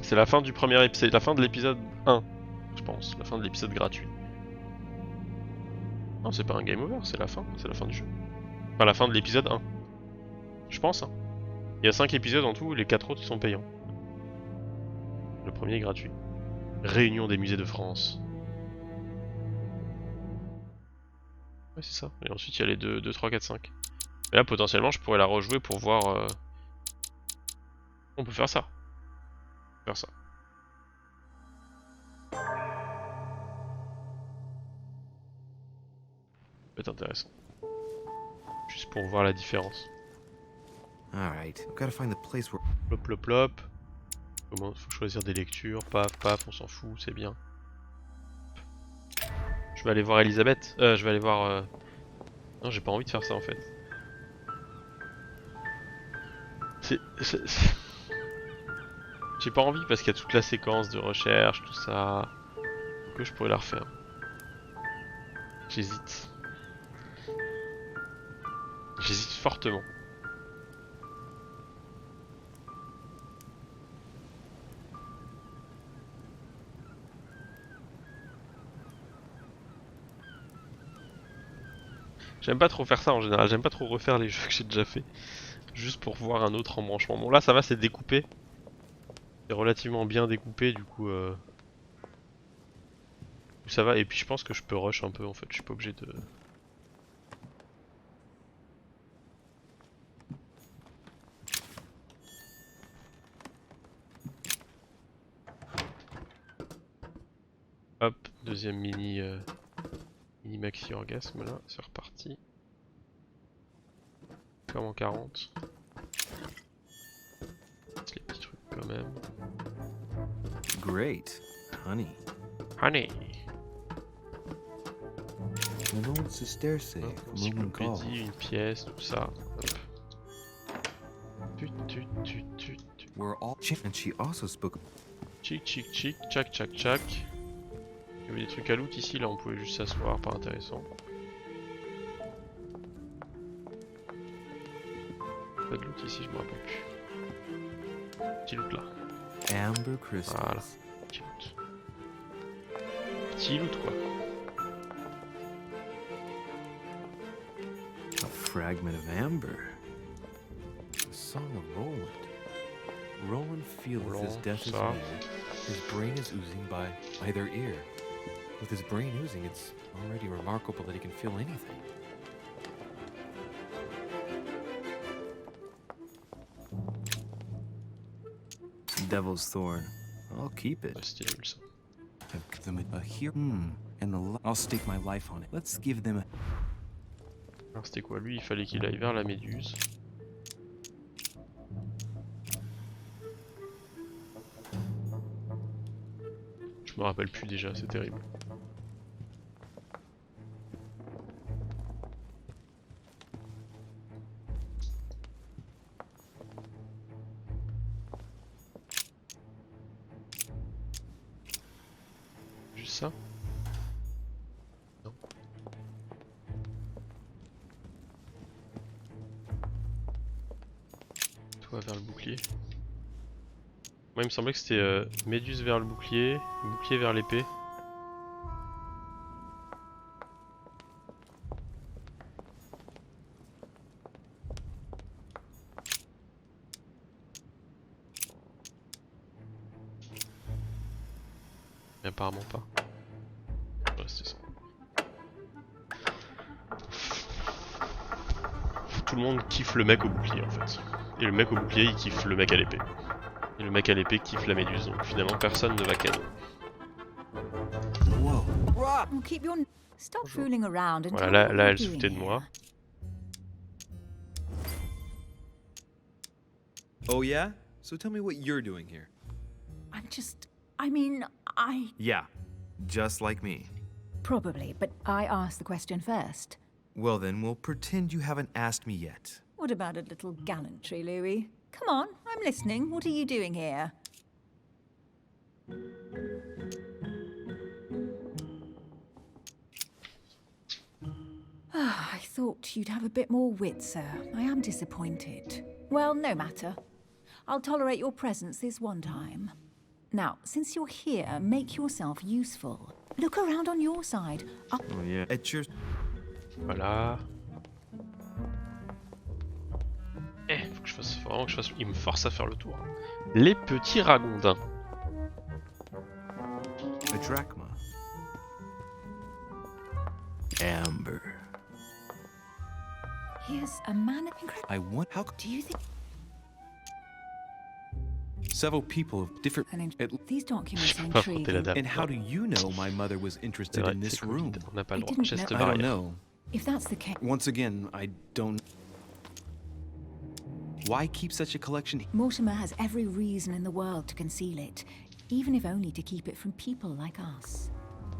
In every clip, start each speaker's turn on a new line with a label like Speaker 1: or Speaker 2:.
Speaker 1: C'est la fin du premier épisode, c'est la fin de l'épisode 1, je pense, la fin de l'épisode gratuit. Non, c'est pas un game over, c'est la fin du jeu. Enfin, la fin de l'épisode 1. Je pense, hein. Il y a 5 épisodes en tout, les 4 autres sont payants. Le premier est gratuit. Réunion des musées de France. Ouais, c'est ça. Et ensuite, il y a les 2, 3, 4, 5. Et là, potentiellement, je pourrais la rejouer pour voir... On peut faire ça. Faire ça. Ça peut être intéressant. Juste pour voir la différence.
Speaker 2: Alright, I've gotta find the place where...
Speaker 1: Plop, plop, plop. Comment faut choisir des lectures, paf, paf, on s'en fout, c'est bien. Je vais aller voir Elisabeth. Je vais aller voir... Non, j'ai pas envie de faire ça en fait. J'ai pas envie parce qu'il y a toute la séquence de recherche, tout ça. Que je pourrais la refaire. J'hésite. J'hésite fortement. J'aime pas trop faire ça en général, j'aime pas trop refaire les jeux que j'ai déjà fait. Juste pour voir un autre embranchement. Bon là ça va, c'est découpé. C'est relativement bien découpé du coup ça va, et puis je pense que je peux rush un peu en fait, je suis pas obligé de... Hop, deuxième mini maxi orgasme là, c'est reparti. Comme en 40. C'est les petits trucs quand même.
Speaker 2: Great, honey.
Speaker 1: Honey.
Speaker 2: No one's to stare say.
Speaker 1: Encyclopédie, une pièce, tout ça. Hop.
Speaker 2: We're all and she also spoke.
Speaker 1: Chic, chic, chic, tchac, tchac, tchac. Il y avait des trucs à loot ici, là on pouvait juste s'asseoir, pas intéressant. Pas de loot ici, je me rappelle plus. Petit loot là.
Speaker 2: Amber crystals.
Speaker 1: Voilà, petit loot. Petit loot quoi.
Speaker 2: A fragment of amber. The song of Roland. Roland feels his death is near. His brain is oozing by either ear. With his brain oozing, it's already remarkable that he can feel anything. Devil's thorn. I'll keep it.
Speaker 1: Ouais, c'était nul ça.
Speaker 2: I'll give them a here. I'll stake my life on it. Let's give them a...
Speaker 1: Alors c'était quoi lui? Il fallait qu'il aille vers la méduse. Je me rappelle plus déjà, c'est terrible. Juste ça? Non. Toi vers le bouclier. Moi il me semblait que c'était méduse vers le bouclier, bouclier vers l'épée. Mais apparemment pas. Ouais, c'était ça. Tout le monde kiffe le mec au bouclier en fait. Et le mec au bouclier il kiffe le mec à l'épée. Et le mec à l'épée kiffe la méduse, donc finalement personne ne va cadeau. Voilà, là elle se foutait de moi.
Speaker 2: Oh yeah? So tell me what you're doing here. Yeah, just like me.
Speaker 3: Probably, but I asked the question first.
Speaker 2: Well then, we'll pretend you haven't asked me yet.
Speaker 3: What about a little gallantry, Louis? Come on, I'm listening. What are you doing here? I thought you'd have a bit more wit, sir. I am disappointed. Well, no matter. I'll tolerate your presence this one time. Now, since you're here, make yourself useful. Look around on your side. Up.
Speaker 2: Oh yeah. It's your...
Speaker 1: Voilà. Faut vraiment que je fasse. Il me force à faire le tour. Les petits ragondins.
Speaker 2: A drachma. Amber.
Speaker 3: Here's a man of incredible.
Speaker 2: I want... How...
Speaker 3: Do you think?
Speaker 2: Several people of different...
Speaker 3: These documents are
Speaker 1: Pas frotter la
Speaker 3: intriguing.
Speaker 1: dame.
Speaker 2: And how do you know my mother was
Speaker 1: C'est
Speaker 2: interested
Speaker 1: vrai,
Speaker 2: in
Speaker 1: c'est
Speaker 2: this
Speaker 1: Covid.
Speaker 2: room?
Speaker 1: On n'a pas
Speaker 3: I
Speaker 1: le droit.
Speaker 3: didn't
Speaker 1: Geste
Speaker 3: know-
Speaker 2: I don't
Speaker 1: barrière.
Speaker 2: know.
Speaker 3: If that's the case,
Speaker 2: Once again, I don't... Why keep such a collection?
Speaker 3: Mortimer has every reason in the world to conceal it, even if only to keep it from people like us.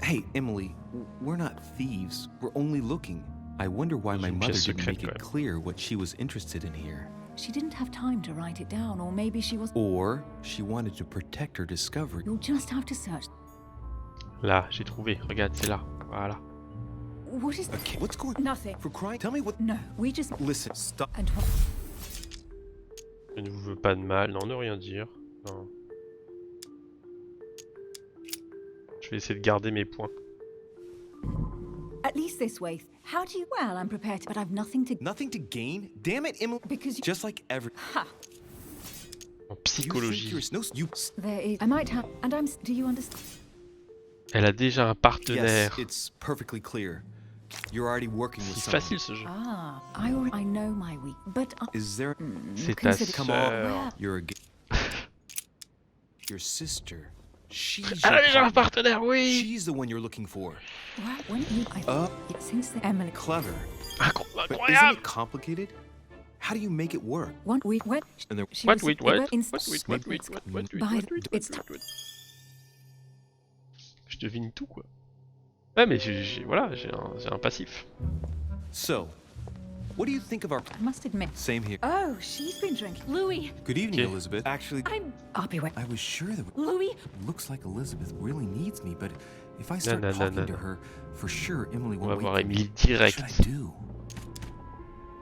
Speaker 2: Hey, Emily, we're not thieves. We're only looking. I wonder why my
Speaker 1: Une
Speaker 2: mother
Speaker 1: pièce
Speaker 2: didn't
Speaker 1: secrète,
Speaker 2: make
Speaker 1: quand
Speaker 2: it
Speaker 1: même.
Speaker 2: clear what she was interested in here.
Speaker 3: She didn't have time to write it down, or maybe she was.
Speaker 2: Or she wanted to protect her discovery.
Speaker 3: You'll just have to search.
Speaker 1: Là, j'ai trouvé. Regarde, c'est là. Voilà.
Speaker 3: What is
Speaker 2: Okay, what's going on?
Speaker 3: Nothing.
Speaker 2: For crying... Tell me what...
Speaker 3: No, we just.
Speaker 2: Listen, stop.
Speaker 3: And what?
Speaker 1: Je ne vous veux pas de mal. Non, ne rien dire. Non. Je vais essayer de garder mes points.
Speaker 3: At least this way. How do you? Well, I'm prepared, but I've nothing to.
Speaker 2: Nothing to gain? Damn it, Emily.
Speaker 3: Because you.
Speaker 2: Just like every...
Speaker 3: Ha!
Speaker 1: En
Speaker 2: You think
Speaker 1: psychologie.
Speaker 2: you're... No, you...
Speaker 3: There is. I might have. And I'm. Do you understand?
Speaker 1: Elle a déjà un partenaire.
Speaker 2: Yes, it's perfectly clear. You're already working with
Speaker 1: C'est
Speaker 2: someone.
Speaker 1: facile ce jeu.
Speaker 3: Ah, I know my weak, but I.
Speaker 2: Is there...
Speaker 1: C'est ta
Speaker 3: consider-
Speaker 2: Come on.
Speaker 1: sœur.
Speaker 2: You're a... Your sister. She's
Speaker 1: Elle a
Speaker 2: your
Speaker 1: déjà un
Speaker 2: partner.
Speaker 1: partenaire, oui.
Speaker 2: She's the one you're looking for.
Speaker 3: Well, when you. Since the Emily.
Speaker 2: Clever. But isn't
Speaker 1: Incroyable.
Speaker 2: it complicated? How do you make it work?
Speaker 3: One week went.
Speaker 2: And there...
Speaker 3: She
Speaker 1: What,
Speaker 3: was
Speaker 1: wait, what?
Speaker 3: in-
Speaker 1: What, wait, what, wait, what, what, wait,
Speaker 3: By
Speaker 1: what,
Speaker 3: the-
Speaker 1: wait,
Speaker 3: it's
Speaker 1: what, what. Je devine tout, quoi. Ouais, mais voilà, j'ai un passif.
Speaker 2: So, what do you think of our...
Speaker 3: I must admit.
Speaker 2: Same here.
Speaker 3: Oh, she's been drinking. Louis,
Speaker 2: Good evening,
Speaker 1: Okay.
Speaker 2: Elizabeth. Actually,
Speaker 3: I'll be wait.
Speaker 2: I was sure that...
Speaker 3: Louis,
Speaker 2: Looks like Elizabeth really needs me, but if I start
Speaker 1: no,
Speaker 2: talking to
Speaker 1: no.
Speaker 2: her, for sure Emily
Speaker 1: On va
Speaker 2: won't
Speaker 1: voir
Speaker 2: wait for me.
Speaker 1: Emily
Speaker 2: What
Speaker 1: direct.
Speaker 2: should I do?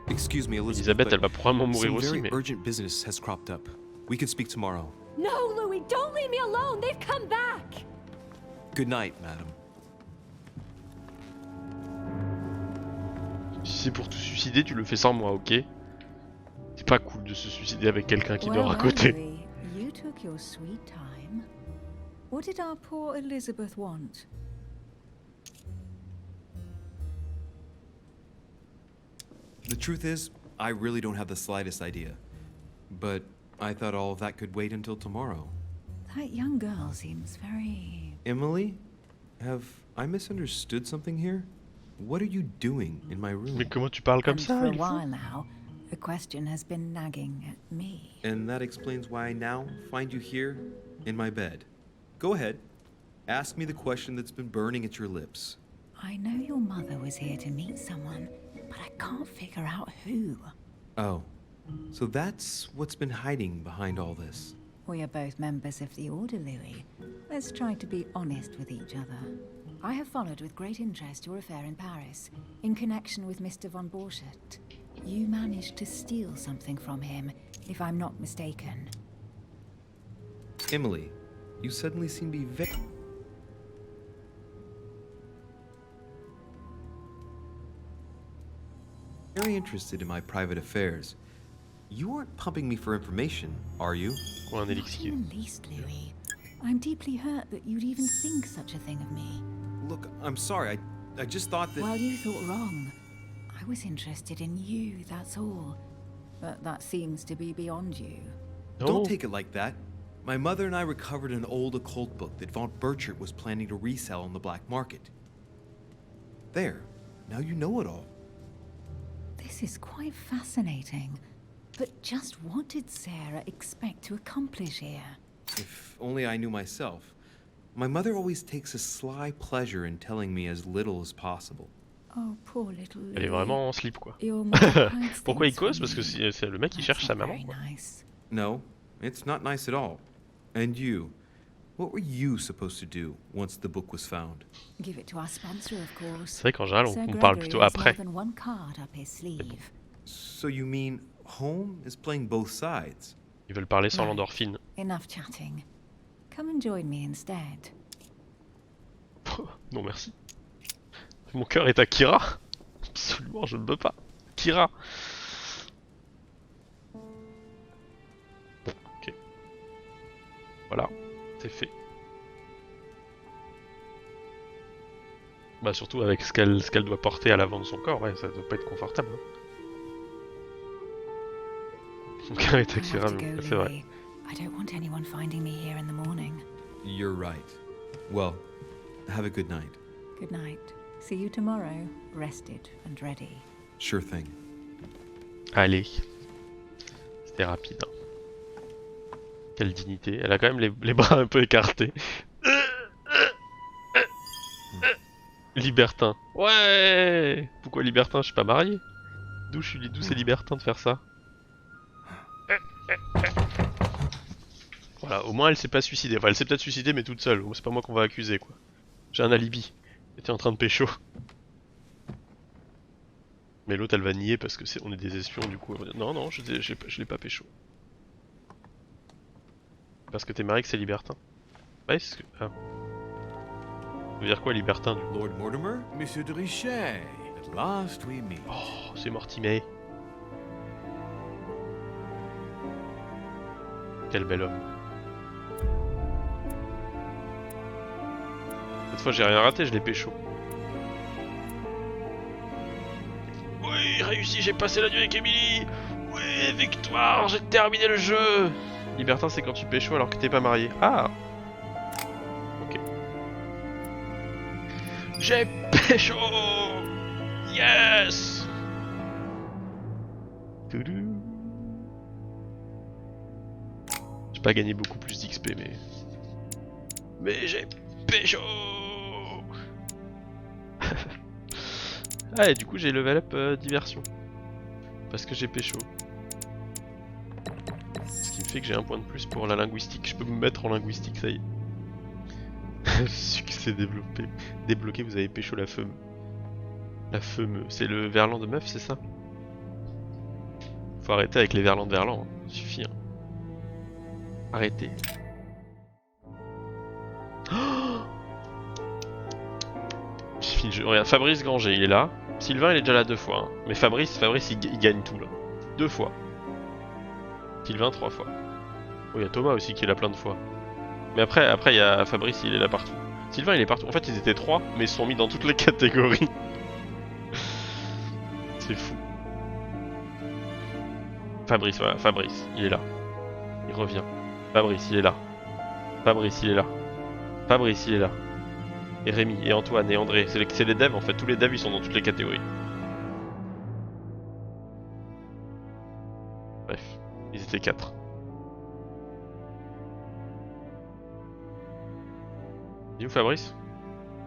Speaker 2: Excuse me, Elizabeth,
Speaker 1: Elisabeth, elle
Speaker 2: but
Speaker 1: va probablement mourir
Speaker 2: some
Speaker 1: aussi,
Speaker 2: very
Speaker 1: mais...
Speaker 2: urgent business has cropped up. We can speak tomorrow.
Speaker 4: No, Louis, don't leave me alone. They've come back.
Speaker 2: Good night, madam.
Speaker 1: Si c'est pour te suicider, tu le fais sans moi, ok? C'est pas cool de se suicider avec quelqu'un qui dort à côté.
Speaker 3: Louis, you took your sweet time. What did our poor Elizabeth want?
Speaker 2: The truth is, I really don't have the slightest idea. But I thought all of that could wait until tomorrow.
Speaker 3: That young girl seems very.
Speaker 2: Emily, have I misunderstood something here? What are you doing in my room?
Speaker 1: Mais comment tu parles comme
Speaker 3: And
Speaker 1: ça?
Speaker 3: for a
Speaker 1: il faut-
Speaker 3: while now, the question has been nagging at me.
Speaker 2: And that explains why I now find you here in my bed. Go ahead. Ask me the question that's been burning at your lips.
Speaker 3: I know your mother was here to meet someone, but I can't figure out who.
Speaker 2: Oh, so that's what's been hiding behind all this.
Speaker 3: We are both members of the Order, Louis. Let's try to be honest with each other. I have followed with great interest your affair in Paris, in connection with Mr. von Borchardt. You managed to steal something from him, if I'm not mistaken.
Speaker 2: Emily, you suddenly seem to be very interested in my private affairs. You aren't pumping me for information, are you?
Speaker 1: Ou un
Speaker 3: Not
Speaker 1: élixir.
Speaker 3: in the least, Louis. I'm deeply hurt that you'd even think such a thing of me.
Speaker 2: Look, I'm sorry. I just thought that...
Speaker 3: Well, you thought wrong. I was interested in you, that's all. But that seems to be beyond you.
Speaker 1: Non.
Speaker 2: Don't take it like that. My mother and I recovered an old occult book that von Burchard was planning to resell on the black market. There. Now you know it all.
Speaker 3: This is quite fascinating. But just what did Sarah expect to accomplish here?
Speaker 2: If only I knew myself. My mother always takes a sly pleasure in telling me as little as possible.
Speaker 3: Oh, poor little
Speaker 1: Elle est
Speaker 3: Louis.
Speaker 1: vraiment en slip, quoi.
Speaker 3: Your mother hides
Speaker 1: Pourquoi il
Speaker 3: things from
Speaker 1: cause? Parce que
Speaker 3: you.
Speaker 1: c'est le mec qui
Speaker 3: That's
Speaker 1: cherche sa
Speaker 3: not
Speaker 1: maman,
Speaker 3: very
Speaker 1: quoi.
Speaker 3: nice.
Speaker 2: No, it's not nice at all. And you? What were you supposed to do once the book was found?
Speaker 3: Give it to our sponsor, of course.
Speaker 1: C'est vrai qu'en général,
Speaker 3: Sir
Speaker 1: on parle
Speaker 3: Gregory
Speaker 1: plutôt
Speaker 3: has more
Speaker 1: après.
Speaker 3: than one card up his sleeve.
Speaker 2: So you mean home is playing both sides?
Speaker 1: Ils veulent parler sans
Speaker 3: Right.
Speaker 1: l'endorphine.
Speaker 3: Enough chatting. Come and join me instead.
Speaker 1: Non merci. Mon cœur est à Kira. Absolument, je ne peux pas. Kira. Ok. Voilà, c'est fait. Bah surtout avec ce qu'elle doit porter à l'avant de son corps, ouais, ça doit pas être confortable. Hein. Mon cœur est à Kira, c'est vrai.
Speaker 3: I don't want anyone finding me here in the morning.
Speaker 2: You're right. Well, have a good night.
Speaker 3: Good night. See you tomorrow, rested and ready.
Speaker 2: Sure thing.
Speaker 1: Allez. C'était rapide. Hein. Quelle dignité. Elle a quand même les bras un peu écartés. Libertin. Ouais. Pourquoi libertin? Je suis pas marié. D'où c'est libertin de faire ça? Voilà, au moins elle s'est pas suicidée. Enfin, elle s'est peut-être suicidée, mais toute seule. C'est pas moi qu'on va accuser, quoi. J'ai un alibi. J'étais en train de pécho. Mais l'autre, elle va nier parce que on est des espions, du coup. Elle va dire, non, non, je l'ai pas pécho. Parce que t'es marié que c'est libertin. Ouais, c'est ce que... Ah. Ça veut dire quoi, libertin, du coup?
Speaker 2: Lord Mortimer, Monsieur de Richet. At last we meet.
Speaker 1: Oh, c'est Mortimer. Quel bel homme. Cette fois, j'ai rien raté, je l'ai pécho. Oui, réussi, j'ai passé la nuit avec Emily. Oui, victoire, j'ai terminé le jeu. Libertin, c'est quand tu pécho alors que t'es pas marié. Ah. Ok. J'ai pécho. Yes. Toudou. J'ai pas gagné beaucoup plus d'XP, mais j'ai pécho. Ah, et du coup j'ai level up diversion. Parce que j'ai pécho. Ce qui me fait que j'ai un point de plus pour la linguistique. Je peux me mettre en linguistique, ça y est. Succès développé. Débloqué, vous avez pécho la femme. La femme, c'est le verlan de meuf, c'est ça? Faut arrêter avec les verlans de verlan, hein. Ça suffit. Hein. Arrêtez. Oh, j'ai fini le jeu. Regarde, Fabrice Granger, il est là. Sylvain, il est déjà là 2 fois. Hein. Mais Fabrice, il gagne tout là. 2 fois. Sylvain, 3 fois. Oh, il y a Thomas aussi qui est là plein de fois. Mais après, il y a Fabrice, il est là partout. Sylvain, il est partout. En fait, ils étaient 3, mais ils se sont mis dans toutes les catégories. C'est fou. Fabrice, voilà, Fabrice, il est là. Il revient. Fabrice, il est là. Fabrice, il est là. Fabrice, il est là. Et Rémi, et Antoine, et André. C'est les devs en fait. Tous les devs, ils sont dans toutes les catégories. Bref, ils étaient 4. Il est où Fabrice?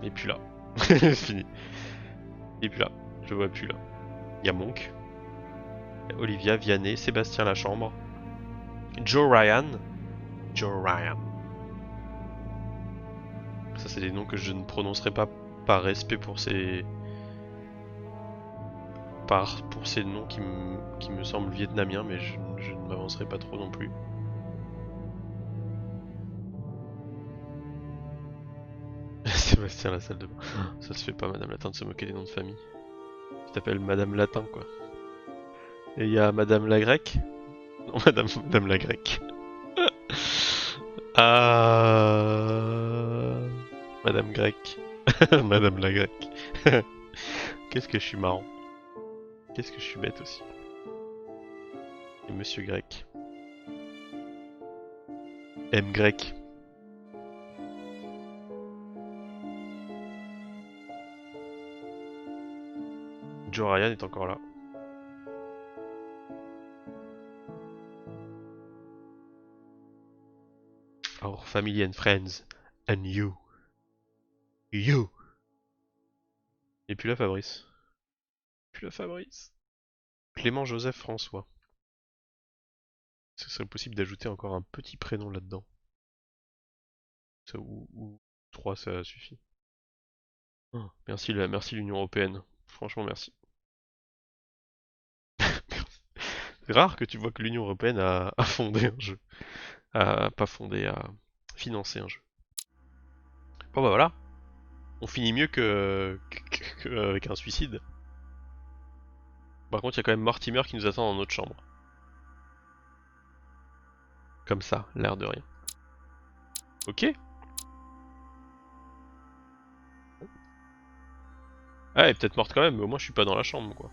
Speaker 1: Il est plus là. C'est fini. Il est plus là. Je le vois plus là. Il y a Monk. Il y a Olivia, Vianney, Sébastien Lachambre. Joe Ryan. Joe Ryan. Ça c'est des noms que je ne prononcerai pas par respect pour ces... pour ces noms qui me semblent vietnamiens, mais je ne m'avancerai pas trop non plus. Sébastien la salle de bain. Ça se fait pas Madame Latin de se moquer des noms de famille. Tu t'appelles Madame Latin quoi. Et il y a Madame la Grecque. Non, Madame la Grecque. Ah, Madame Grecque. Madame la Grecque. Qu'est-ce que je suis marrant. Qu'est-ce que je suis bête aussi. Et Monsieur Grec. M Grec. Joe Ryan est encore là. Our family and friends. And you. You. Et puis là Fabrice. Puis là Fabrice. Clément Joseph François. Est-ce que ce serait possible d'ajouter encore un petit prénom là-dedans? Ou 3 ça suffit. Oh, merci l'Union Européenne. Franchement merci. C'est rare que tu vois que l'Union Européenne a fondé un jeu. Pas fondé, a Financer un jeu. Bon bah voilà. On finit mieux avec un suicide. Par contre, il y a quand même Mortimer qui nous attend dans notre chambre. Comme ça, l'air de rien. Ok. Ah, elle est peut-être morte quand même, mais au moins je suis pas dans la chambre, quoi.